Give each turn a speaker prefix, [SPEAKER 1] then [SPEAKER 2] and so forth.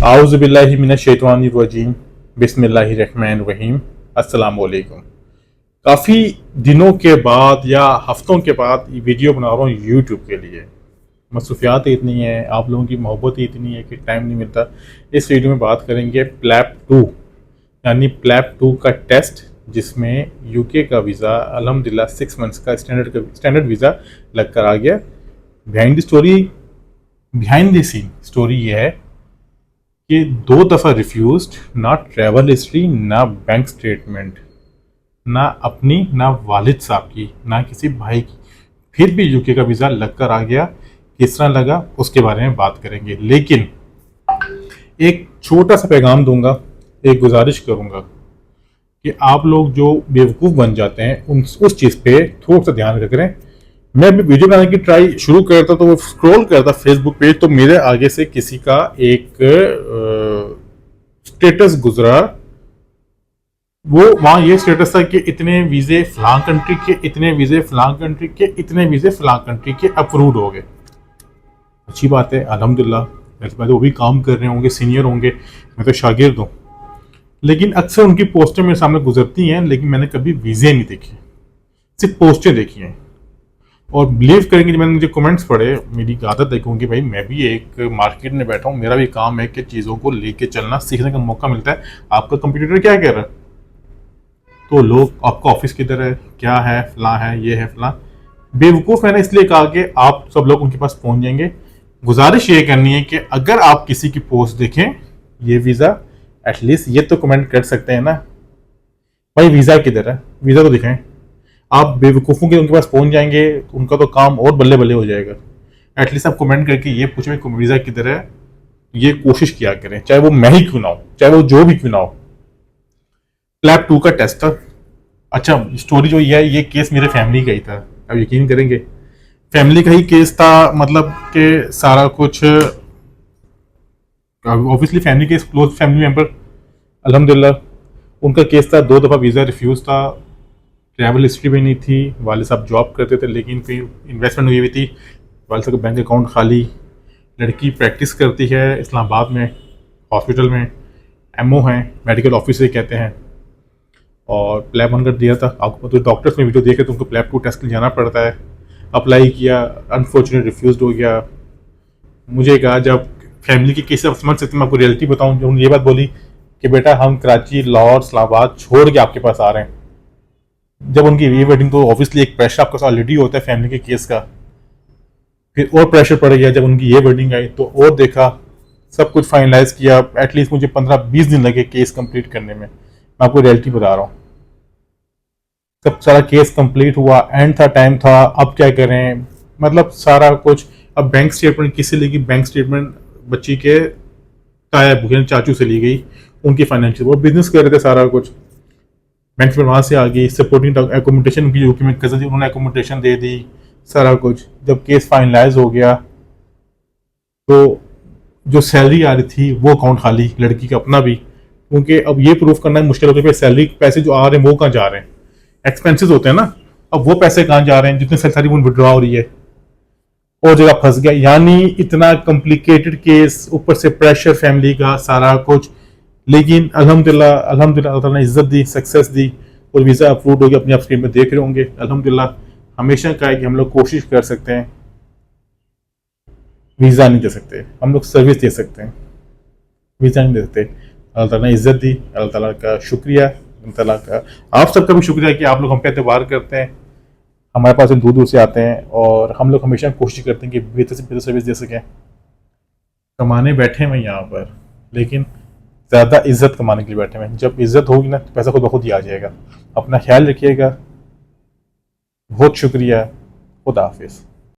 [SPEAKER 1] आउज़ुबिल्लाहि मिनश्शैतानिर्रजीम बिस्मिल्लाहिर्रहमानिर्रहीम अस्सलाम वालेकुम। काफ़ी दिनों के बाद या हफ्तों के बाद ये वीडियो बना रहा हूँ यूट्यूब के लिए। मसरूफियात इतनी हैं, आप लोगों की मोहब्बत ही इतनी है कि टाइम नहीं मिलता। इस वीडियो में बात करेंगे प्लैप 2 यानी प्लैप 2 का टेस्ट, जिसमें यूके का वीज़ा अल्हम्दुलिल्लाह 6 मंथ्स का स्टैंडर्ड वीज़ा लग कर आ गया। बिहाइंड द सीन स्टोरी ये है कि 2 दफ़ा रिफ्यूज्ड, ना ट्रैवल हिस्ट्री, ना बैंक स्टेटमेंट, ना अपनी, ना वालिद साहब की, ना किसी भाई की, फिर भी यूके का वीज़ा लग कर आ गया। किस तरह लगा उसके बारे में बात करेंगे, लेकिन एक छोटा सा पैगाम दूंगा, एक गुजारिश करूंगा कि आप लोग जो बेवकूफ़ बन जाते हैं उस चीज़ पे थोड़ा सा ध्यान रखें। मैं अभी वीडियो बनाने की ट्राई शुरू करता तो वो स्क्रॉल करता फेसबुक पेज, तो मेरे आगे से किसी का एक स्टेटस गुजरा। वो वहाँ ये स्टेटस था कि इतने वीज़े फलां कंट्री के, इतने वीज़े फलां कंट्री के, इतने वीज़े फलां कंट्री के अप्रूव्ड हो गए। अच्छी बात है, अल्हम्दुलिल्लाह। वो भी काम कर रहे होंगे, सीनियर होंगे, मैं तो शागिर्द हूँ। लेकिन अक्सर उनकी पोस्टें मेरे सामने गुजरती हैं, लेकिन मैंने कभी वीज़े नहीं देखे, सिर्फ पोस्टें देखी हैं। और बिलीव करेंगे, जब मैंने मुझे कमेंट्स पढ़े, मेरी आदत देखूंगी भाई, मैं भी एक मार्केट में बैठा हूँ, मेरा भी काम है कि चीज़ों को लेके चलना, सीखने का मौका मिलता है। आपका कंप्यूटर क्या कह रहा है, तो लोग आपका ऑफिस किधर है, क्या है, फलां है, ये है फलां। बेवकूफ़ मैंने इसलिए कहा कि आप सब लोग उनके पास पहुंच जाएंगे। गुजारिश ये करनी है कि अगर आप किसी की पोस्ट देखें, ये वीज़ा, एटलीस्ट ये तो कमेंट कर सकते हैं ना भाई, वीज़ा किधर है, वीज़ा तो दिखाएं। आप बेवकूफ़ों के उनके पास पहुंच जाएंगे, उनका तो काम और बल्ले बल्ले हो जाएगा। एटलीस्ट आप कमेंट करके ये पूछें कि वीज़ा किधर है, ये कोशिश किया करें, चाहे वो मैं ही क्यों ना हो, चाहे वो जो भी क्यों ना हो। प्लैप 2 का टेस्ट था। अच्छा, स्टोरी जो ये केस मेरे फैमिली का ही था। अब यकीन करेंगे, फैमिली का ही केस था, मतलब कि सारा कुछ ऑब्वियसली फैमिली के क्लोज फैमिली मेम्बर, अल्हम्दुलिल्लाह। उनका केस था, 2 दफ़ा वीज़ा रिफ्यूज़ था, ट्रैवल हिस्ट्री भी नहीं थी, वाले साहब जॉब करते थे लेकिन कोई इन्वेस्टमेंट हुई हुई थी, वाले साहब का बैंक अकाउंट खाली। लड़की प्रैक्टिस करती है इस्लामाबाद में हॉस्पिटल में, एमओ है, मेडिकल ऑफिसर कहते हैं। और प्लैप 1 कर दिया था। आपको तो डॉक्टर्स में वीडियो देखे तो उनको प्लैप 2 टेस्ट के लिए जाना पड़ता है। अप्लाई किया, अनफॉर्चुनेट रिफ्यूज़ हो गया। मुझे कहा, जब फैमिली की केस आप समझ सकते हैं, मैं आपको रियलिटी बताऊँ, जब उन्होंने ये बात बोली कि बेटा हम कराची, लाहौर, इस्लामाबाद छोड़ के आपके पास आ रहे हैं, जब उनकी री वेडिंग, तो ऑब्वियसली एक प्रेशर आपके साथ ऑलरेडी होता है फैमिली के केस का, फिर और प्रेशर पड़ गया। जब उनकी ये वेडिंग आई तो और देखा, सब कुछ फाइनलाइज किया। एटलीस्ट मुझे 15-20 दिन लगे केस कंप्लीट करने में। मैं आपको रियलिटी बता रहा हूँ, सब सारा केस कंप्लीट हुआ, एंड था, टाइम था, अब क्या करें, मतलब सारा कुछ। अब बैंक स्टेटमेंट किससे ली गई, बैंक स्टेटमेंट बच्ची के ताया चाचू से ली गई। उनकी फाइनेंशियल, वो बिजनेस कर रहे थे, सारा कुछ बैंक में वहाँ से आ गई। सपोर्टिंग एकोमोडेशन की यूके में कजन थी, उन्होंने एकोमोडेशन दे दी, सारा कुछ। जब केस फाइनलाइज हो गया तो जो सैलरी आ रही थी वो अकाउंट खाली, लड़की का अपना भी, क्योंकि अब ये प्रूफ करना मुश्किल होता है सैलरी पैसे जो आ रहे हैं वो कहाँ जा रहे हैं, एक्सपेंसेस होते हैं ना, अब वो पैसे कहाँ जा रहे हैं, जितनी सैलरी वो विड्रॉ हो रही है, और जगह फंस गया। यानी इतना कॉम्प्लिकेटेड केस, ऊपर से प्रेशर फैमिली का, सारा कुछ। लेकिन अल्हम्दुलिल्लाह अल्लाह ताला ने इज्जत दी, सक्सेस दी, और वीज़ा अप्रूव हो गया। अपनी आप स्क्रीन में देख रहे होंगे। अल्हम्दुलिल्लाह, हमेशा का है कि हम लोग कोशिश कर सकते हैं, वीज़ा नहीं दे सकते, हम लोग सर्विस दे सकते हैं, वीज़ा नहीं दे सकते। अल्लाह ताला ने इज्जत दी, अल्लाह ताला का शुक्रिया, अल्लाह ताला का आप सबका भी शुक्रिया कि आप लोग हम पे एतबार करते हैं, हमारे पास दूर दूर से आते हैं, और हम लोग हमेशा कोशिश करते हैं कि बेहतर से बेहतर सर्विस दे सकें। कमाने बैठे हैं यहाँ पर, लेकिन ज़्यादा इज्जत कमाने के लिए बैठे हैं। जब इज्जत होगी ना तो पैसा खुद ब खुद ही आ जाएगा। अपना ख्याल रखिएगा, बहुत शुक्रिया, खुदा हाफिज़।